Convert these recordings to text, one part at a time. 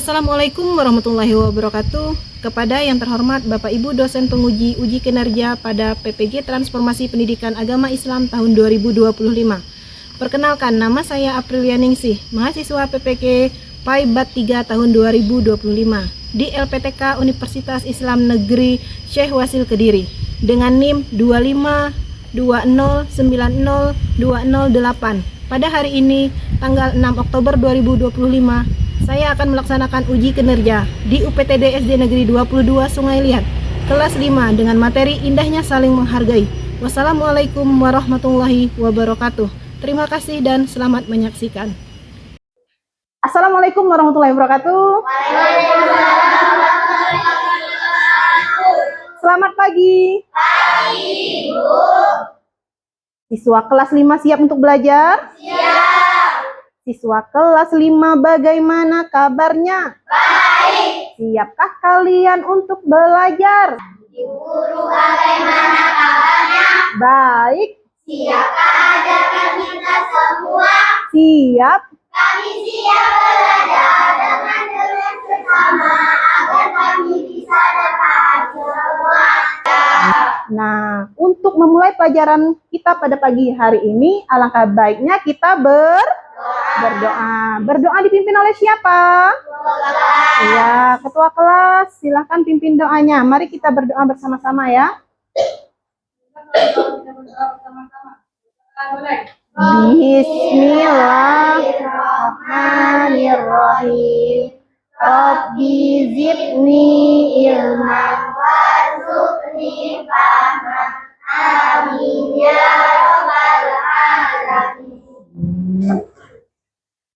Assalamualaikum warahmatullahi wabarakatuh. Kepada yang terhormat Bapak Ibu dosen penguji uji kinerja pada PPG Transformasi Pendidikan Agama Islam tahun 2025. Perkenalkan, nama saya Aprilia Ningsih, mahasiswa PPG PAI-BAT 3 tahun 2025 di LPTK Universitas Islam Negeri Syekh Wasil Kediri dengan NIM 252090208. Pada hari ini, tanggal 6 Oktober 2025, saya akan melaksanakan uji kinerja di UPTD SD Negeri 22 Sungai Liat, kelas 5 dengan materi indahnya saling menghargai. Wassalamualaikum warahmatullahi wabarakatuh. Terima kasih dan selamat menyaksikan. Assalamualaikum warahmatullahi wabarakatuh. Selamat pagi. Pagi, Bu. Siswa kelas 5 siap untuk belajar? Siap. Siswa kelas 5 bagaimana kabarnya? Baik. Siapkah kalian untuk belajar? Ibu Guru bagaimana kabarnya? Baik. Siapkah ajarkan kita semua? Siap. Kami siap belajar dengan bersama agar kami bisa dapat semua. Nah, untuk memulai pelajaran kita pada pagi hari ini, alangkah baiknya kita berdoa. Berdoa dipimpin oleh siapa? Ya, ketua kelas. Silahkan pimpin doanya. Mari kita berdoa bersama-sama ya. Bismillahirrahmanirrahim. Rabbi zidni ilman warzuqni fahman. Amin ya rabbal alamin.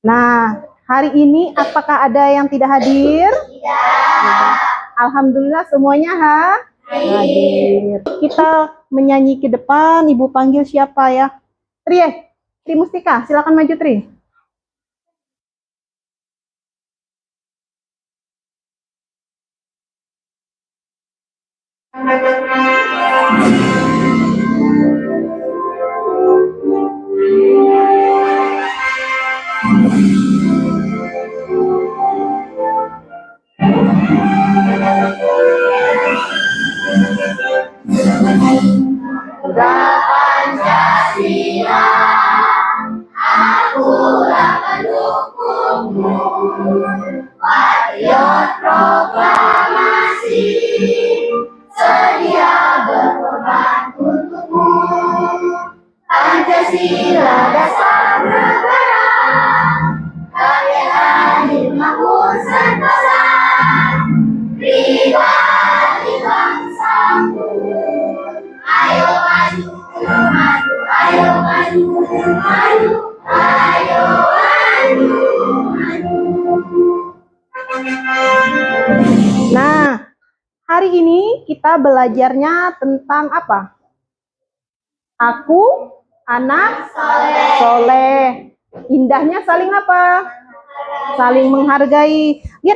Nah, hari ini apakah ada yang tidak hadir? Tidak. Alhamdulillah semuanya hadir. Kita menyanyi ke depan. Ibu panggil siapa ya? Tri Mustika, silakan maju Tri. Pancasila, akulah pendukungmu, patriot proklamasi, sedia berkorban untukmu. Pancasila dasar negara, kekayaan makmur sentosa, pribadi bangsaku. Ayo maju, maju, ayo maju, maju, ayo maju, maju. Nah, hari ini kita belajarnya tentang apa? Aku anak soleh. Indahnya saling apa? Saling menghargai. Lihat,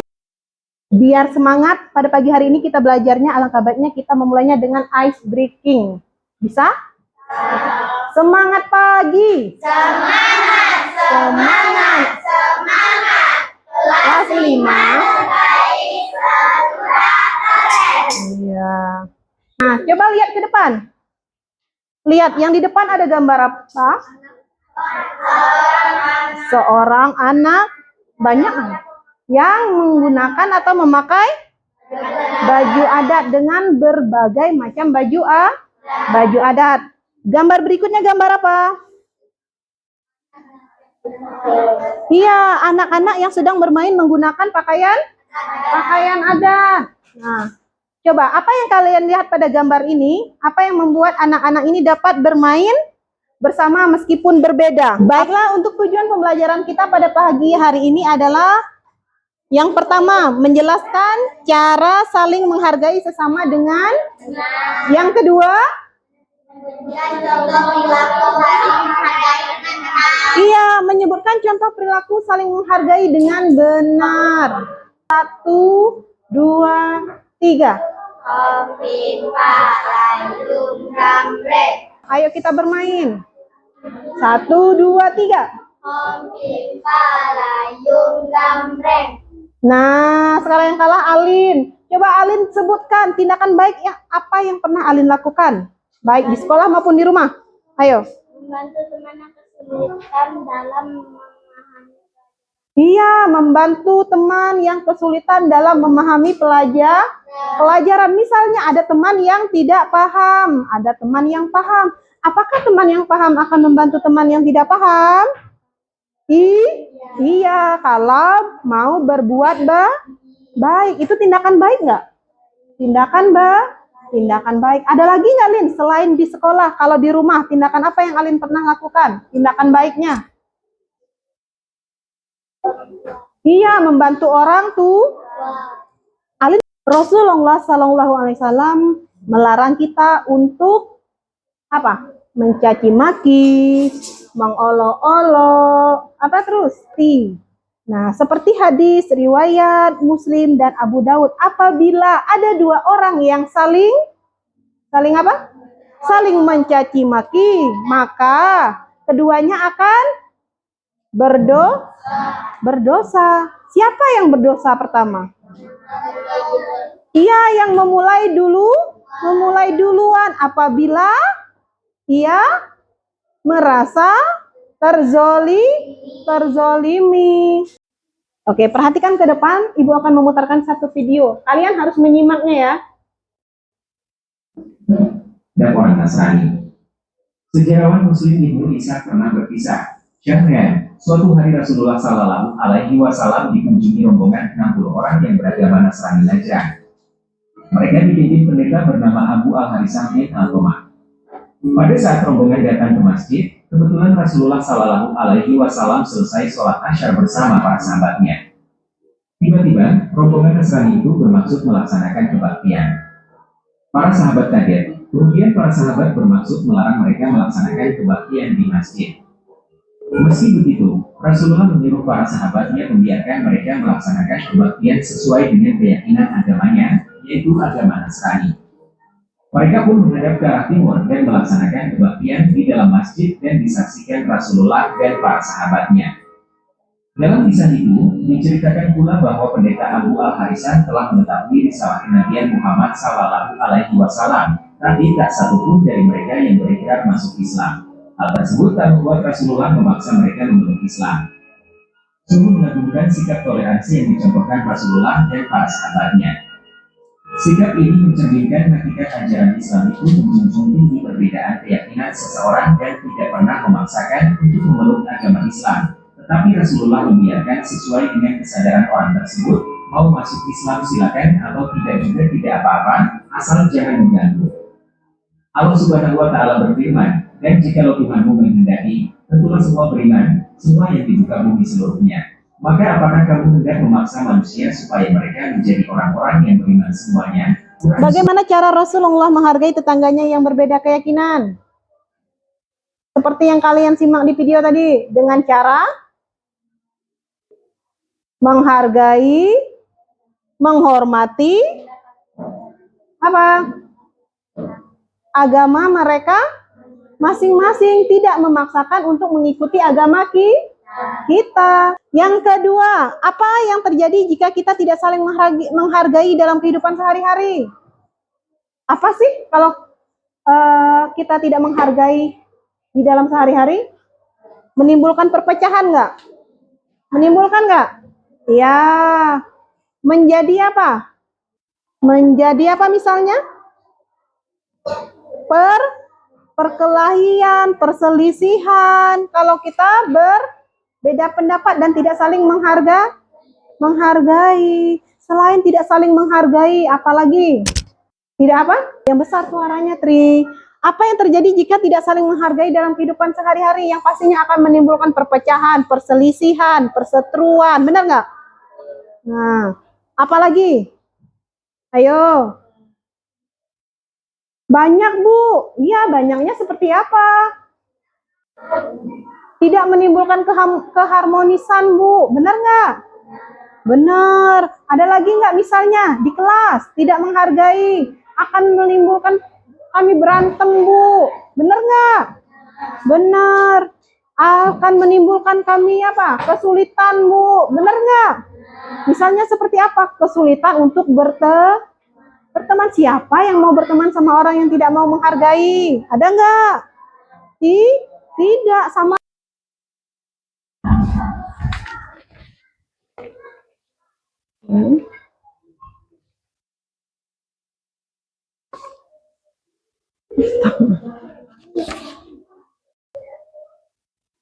biar semangat pada pagi hari ini kita belajarnya, alangkah baiknya kita memulainya dengan ice breaking. Bisa? Semangat pagi. Semangat, semangat, semangat. Kelas 5. Baik, Iya. Nah, coba lihat ke depan. Lihat, yang di depan ada gambar apa? Seorang anak, banyak yang menggunakan atau memakai baju adat dengan berbagai macam baju adat. Gambar berikutnya gambar apa? Iya, anak-anak yang sedang bermain menggunakan pakaian adat. Nah, coba apa yang kalian lihat pada gambar ini? Apa yang membuat anak-anak ini dapat bermain bersama meskipun berbeda? Baiklah, untuk tujuan pembelajaran kita pada pagi hari ini adalah yang pertama, menjelaskan cara saling menghargai sesama dengan yang kedua, iya, menyebutkan contoh perilaku saling menghargai dengan benar. 1, 2, 3. Ayo kita bermain. 1, 2, 3. Om Pipa Layung Gambreng. Nah, sekarang yang kalah Alin. Coba Alin sebutkan tindakan baik yang apa yang pernah Alin lakukan, baik di sekolah maupun di rumah. Ayo. Membantu teman yang kesulitan dalam memahami. Iya, membantu teman yang kesulitan dalam memahami pelajaran. Misalnya ada teman yang tidak paham, ada teman yang paham. Apakah teman yang paham akan membantu teman yang tidak paham? Iya, kalau mau berbuat baik. Itu tindakan baik nggak? Tindakan baik. Ada lagi nggak, Lin? Selain di sekolah, kalau di rumah, tindakan apa yang Alin pernah lakukan? Tindakan baiknya? Iya, membantu orang tuh. Alin, Rasulullah Shallallahu Alaihi Wasallam melarang kita untuk apa? Mencaci maki, mengolok-olok, apa terus? Nah, seperti hadis riwayat Muslim dan Abu Daud, apabila ada dua orang yang saling apa? Saling mencaci maki, maka keduanya akan berdosa. Siapa yang berdosa pertama? Ia yang memulai duluan apabila ia merasa terzolimi. Oke, perhatikan ke depan, Ibu akan memutarkan satu video. Kalian harus menyimaknya ya. Dan orang Nasrani. Sejarawan Muslim Ibnu Ishaq pernah berkisah, Syahrian, suatu hari Rasulullah Shallallahu Alaihi Wasallam dikunjungi rombongan 60 orang yang beragama Nasrani Najran. Mereka dipimpin pendeta bernama Abu Al-Harithah bin Al-Tomah. Pada saat rombongan datang ke masjid, kebetulan Rasulullah Shallallahu Alaihi Wasallam selesai sholat Asyar bersama para sahabatnya. Tiba-tiba, rombongan Nasrani itu bermaksud melaksanakan kebaktian. Para sahabat kaget, kemudian para sahabat bermaksud melarang mereka melaksanakan kebaktian di masjid. Meski begitu, Rasulullah menyuruh para sahabatnya membiarkan mereka melaksanakan kebaktian sesuai dengan keyakinan agamanya, yaitu agama Nasrani. Mereka pun menghadap ke arah timur dan melaksanakan kebaktian di dalam masjid dan disaksikan Rasulullah dan para sahabatnya. Dalam kisah itu, diceritakan pula bahwa pendeta Abu Al-Harithah telah mengetahui risalah kenabian Muhammad Sallallahu Alaihi Wasallam, tapi tak satupun dari mereka yang berikrar masuk Islam. Hal tersebut tak membuat Rasulullah memaksa mereka memeluk Islam. Sungguh mengagumkan sikap toleransi yang dicontohkan Rasulullah dan para sahabatnya. Sikap ini mencerminkan hakikat ajaran Islam itu menjunjung tinggi perbedaan keyakinan seseorang dan tidak pernah memaksakan untuk memeluk agama Islam. Tetapi Rasulullah membiarkan sesuai dengan kesadaran orang tersebut, mau masuk Islam silakan atau tidak juga tidak apa-apa, asal jangan mengganggu. Allah Subhanahu wa Ta'ala berfirman, dan jikalau Tuhanmu menghendaki, tentulah semua beriman, semua yang dibuka bumi seluruhnya. Maka apakah kamu hendak memaksa manusia supaya mereka menjadi orang-orang yang beriman semuanya? Bagaimana cara Rasulullah menghargai tetangganya yang berbeda keyakinan? Seperti yang kalian simak di video tadi, dengan cara menghargai, menghormati apa? Agama mereka masing-masing, tidak memaksakan untuk mengikuti agama kita. Yang kedua, apa yang terjadi jika kita tidak saling menghargai dalam kehidupan sehari-hari? Apa sih kalau kita tidak menghargai di dalam sehari-hari? Menimbulkan perpecahan nggak? Menimbulkan nggak? Ya, menjadi apa? Menjadi apa misalnya? Perkelahian, perselisihan. Kalau kita berbeda pendapat dan tidak saling menghargai. Selain tidak saling menghargai, apalagi? Tidak apa? Yang besar suaranya, Tri. Apa yang terjadi jika tidak saling menghargai dalam kehidupan sehari-hari? Yang pastinya akan menimbulkan perpecahan, perselisihan, perseteruan. Benar nggak? Nah, apalagi? Ayo. Banyak, Bu. Iya, banyaknya seperti apa? Tidak menimbulkan keharmonisan, Bu. Benar nggak? Benar. Ada lagi nggak misalnya di kelas tidak menghargai, akan menimbulkan kami berantem, Bu. Benar nggak? Benar. Akan menimbulkan kami apa? Kesulitan, Bu. Benar nggak? Misalnya seperti apa? Kesulitan untuk berteman. Siapa yang mau berteman sama orang yang tidak mau menghargai? Ada nggak? Tidak sama.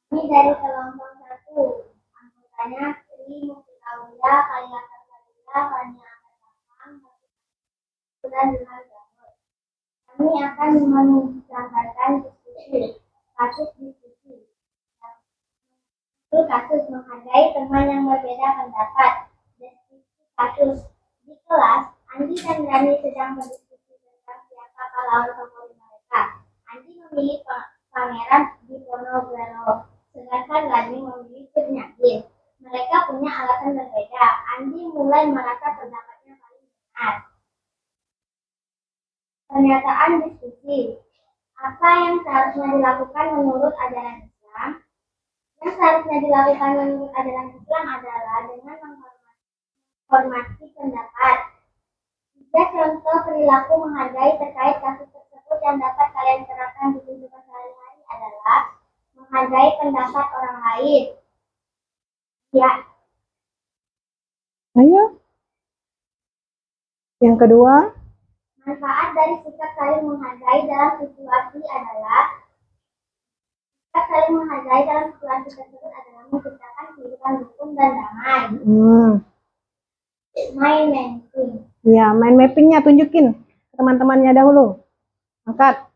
Ini dari kelompok 1. Anggotanya Tri Mukitawia, Kalian Terkadila, Kania Akadamang, dan dengan Jamur. Kami akan menggambarkan diskusi, kasus diskusi. Itu kasus menghargai teman yang berbeda pendapat. Deskripsi kasus. Di kelas, Andi dan Rani sedang berdiskusi tentang siapa pahlawan favorit mereka. Andi memilih Pangeran Diponegoro, sedangkan Rani memilih Cut-Nyakin. Mereka punya alasan berbeda. Andi mulai merasa pendapatnya paling benar. Pernyataan diskusi. Apa yang seharusnya dilakukan menurut ajaran Islam? Yang seharusnya dilakukan menurut ajaran Islam adalah dengan menghormati pendapat. 3 contoh perilaku menghargai terkait kasus tersebut yang dapat kalian terapkan di kehidupan sehari-hari adalah menghargai pendapat orang lain. Ya. Ayo. Yang kedua, Manfaat dari sikap saling menghargai dalam situasi tersebut adalah menciptakan kehidupan rukun dan damai. Main mapping. Ya, main mappingnya tunjukin ke teman-temannya dahulu. Angkat.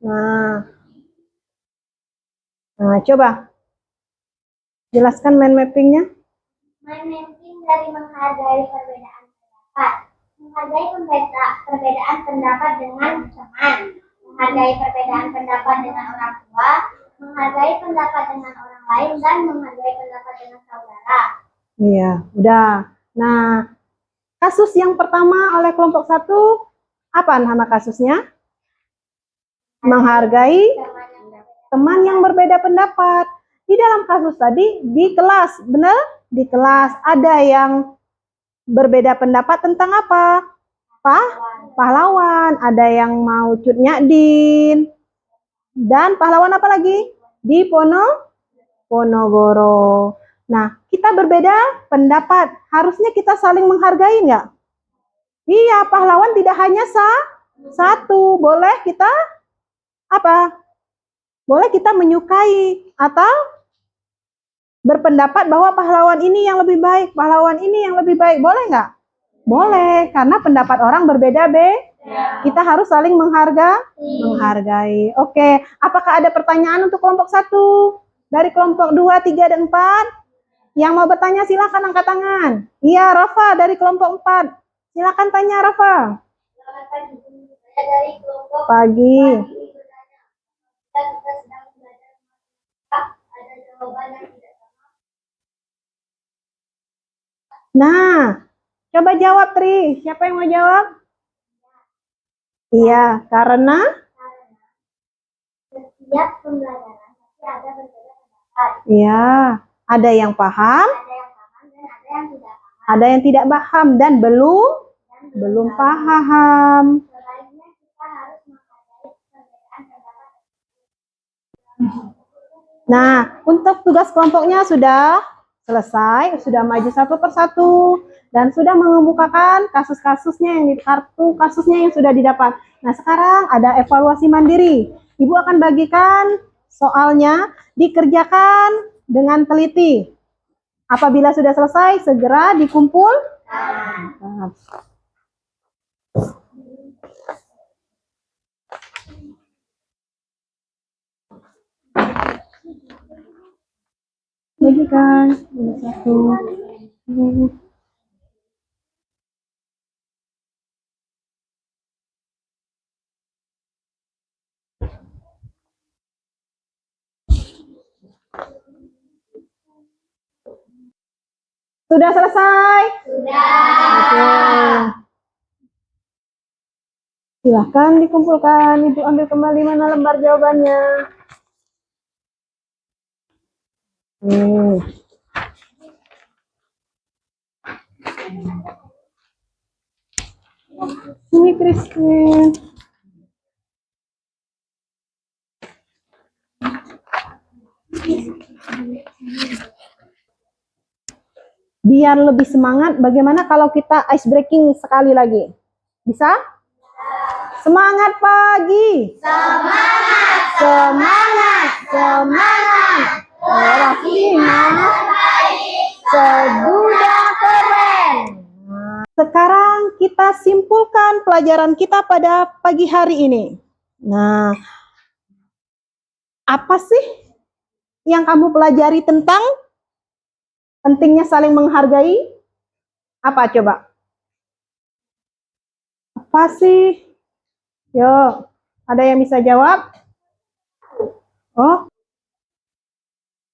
Nah, coba jelaskan main mappingnya. Main mapping dari menghargai perbedaan pendapat. Menghargai perbedaan pendapat dengan teman. Menghargai perbedaan pendapat dengan orang tua. Menghargai pendapat dengan orang lain dan menghargai pendapat dengan saudara. Iya, udah. Nah, kasus yang pertama oleh kelompok 1, apa nama kasusnya? Menghargai teman yang berbeda pendapat. Di dalam kasus tadi, di kelas, benar? Di kelas ada yang berbeda pendapat tentang apa? Pahlawan. Ada yang mau Cut-Nyakin. Dan pahlawan apa lagi? Diponegoro. Nah, kita berbeda pendapat. Harusnya kita saling menghargai nggak? Iya, pahlawan tidak hanya satu. Boleh kita apa? Boleh kita menyukai atau berpendapat bahwa pahlawan ini yang lebih baik, pahlawan ini yang lebih baik. Boleh nggak? Boleh, karena pendapat orang berbeda, Kita harus saling menghargai. Oke, apakah ada pertanyaan untuk kelompok 1? Dari kelompok 2, 3, dan 4? Yang mau bertanya silakan angkat tangan. Iya, Rafa dari kelompok 4. Silakan tanya, Rafa. Dari kelompok Pagi. kita sedang belajar ada jawaban yang tidak sama. Nah, coba jawab, Tri. Siapa yang mau jawab? Iya, karena Setiap pembelajaran pasti ada berbeda pendapat. iya, ada yang paham, Ada yang paham dan ada yang tidak paham. ada yang tidak paham dan belum paham. Sebaliknya kita harus menghargai perbedaan pendapat. Nah, untuk tugas kelompoknya sudah selesai, sudah maju satu persatu, dan sudah mengemukakan kasus-kasusnya yang di kartu kasusnya yang sudah didapat. Nah, sekarang ada evaluasi mandiri. Ibu akan bagikan soalnya, dikerjakan dengan teliti. Apabila sudah selesai, segera dikumpul. Bagikan satu. Sudah selesai? Sudah. Oke. Silahkan dikumpulkan. Ibu ambil kembali mana lembar jawabannya. Ini Christine. Biar lebih semangat, bagaimana kalau kita ice breaking sekali lagi? Bisa? Semangat pagi. Semangat. Semangat. Semangat. Rafina. Seduda keren. Nah, sekarang kita simpulkan pelajaran kita pada pagi hari ini. Nah, apa sih yang kamu pelajari tentang pentingnya saling menghargai? Apa coba? Apa sih? Yuk, ada yang bisa jawab? Oh.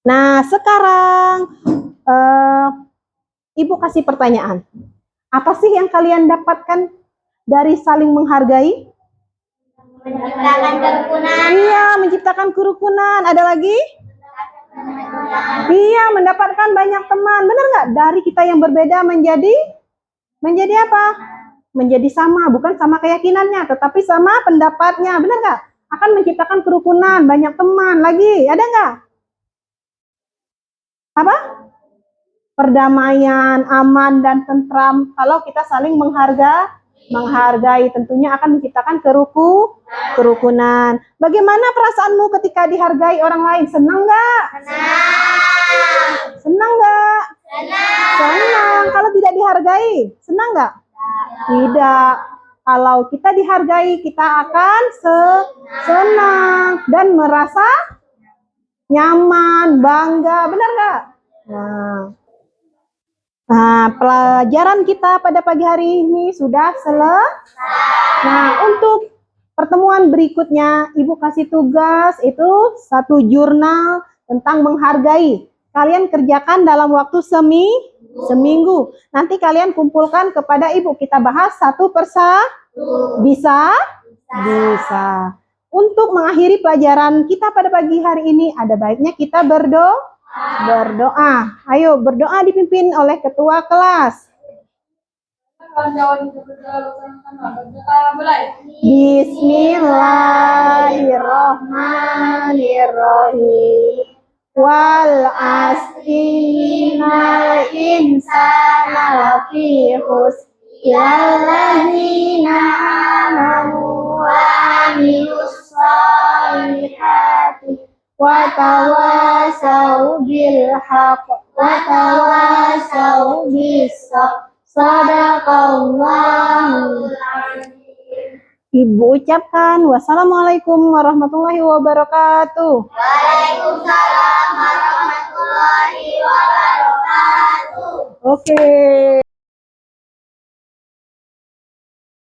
Nah, sekarang Ibu kasih pertanyaan. Apa sih yang kalian dapatkan dari saling menghargai? Menciptakan kerukunan. Iya, menciptakan kerukunan. Ada lagi? Iya, mendapatkan banyak teman. Benar nggak? Dari kita yang berbeda menjadi apa? Menjadi sama, bukan sama keyakinannya, tetapi sama pendapatnya. Benar nggak? Akan menciptakan kerukunan, banyak teman. Lagi, ada nggak? Apa? Perdamaian, aman, dan tentram. Kalau kita saling menghargai, tentunya akan menciptakan kerukunan. Bagaimana perasaanmu ketika dihargai orang lain? Senang nggak? Senang nggak? Senang. Kalau tidak dihargai, senang nggak? Tidak. Kalau kita dihargai, kita akan senang dan merasa nyaman, bangga. Benar nggak? Nah, pelajaran kita pada pagi hari ini sudah selesai. Nah, untuk pertemuan berikutnya, Ibu kasih tugas itu satu jurnal tentang menghargai. Kalian kerjakan dalam waktu seminggu. Nanti kalian kumpulkan kepada Ibu. Kita bahas satu persatu. Bisa? Bisa. Untuk mengakhiri pelajaran kita pada pagi hari ini, ada baiknya kita berdoa. Ayo berdoa dipimpin oleh ketua kelas. Bismillahirrahmanirrahim. Wal asrinal insana lafi khusr illalladzina amanu wa amilus solihati wa tawasau bil haqq wa tawasau bis sabr. Sadaqallahul azim. Ibu ucapkan wassalamualaikum warahmatullahi wabarakatuh. Waalaikumsalam warahmatullahi wabarakatuh. Oke.